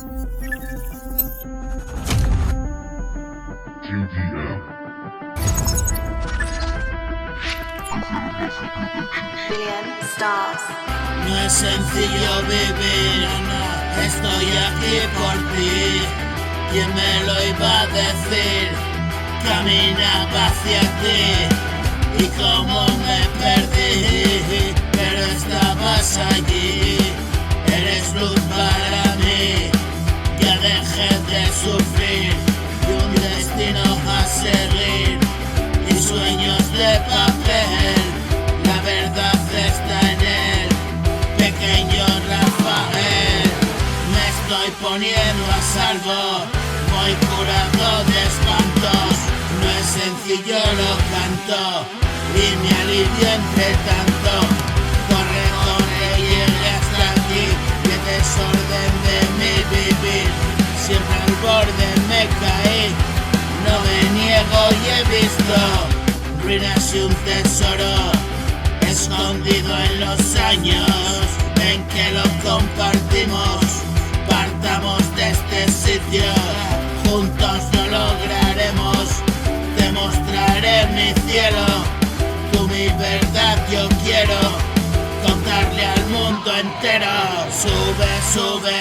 KDM. Billionstars. No es sencillo vivir, estoy aquí por ti. ¿Quién me lo iba a decir? Caminaba hacia ti y como me perdí, pero estabas allí. Eres luz para mí, ya dejé de sufrir y un destino a seguir y sueños de papel. La verdad está en él, pequeño Rafael. Me estoy poniendo a salvo, voy curado de espantos. No es sencillo, lo canto y me alivio entre tanto. Corre, corre, llegué hasta aquí, qué desorden de mi vivir. Siempre al borde me caí, no me niego y he visto ruinas y un tesoro escondido en los años en que lo compartimos. Partamos de este sitio, juntos lo lograremos. Te mostraré mi cielo, tú mi verdad, yo quiero contarle al mundo entero. Sube, sube,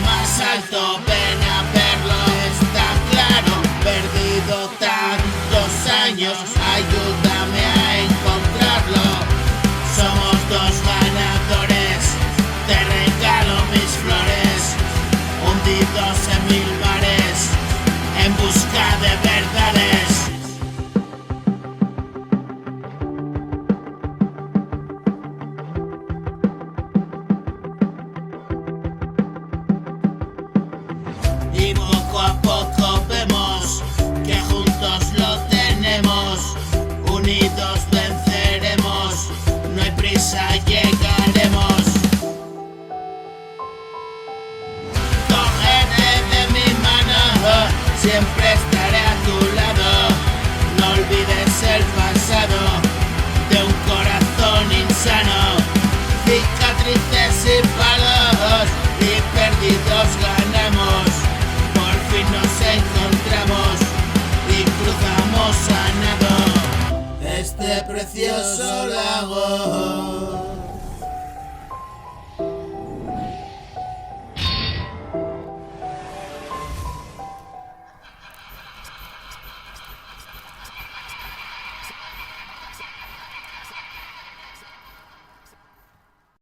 más alto, ven a verlo, está claro. Perdido tantos años, ayúdame a encontrarlo. Somos dos ganadores, te regalo mis flores, hundidos en mil mares, en busca de verdades. Y poco a poco vemos que juntos lo tenemos, unidos venceremos, no hay prisa, llegaremos. Cógete de mi mano, siempre estaré a tu lado. No olvides el pasado de un corazón insano. Cicatrices y palos y perdidos ganamos. Por fin nos encontramos y cruzamos a nado este precioso lago.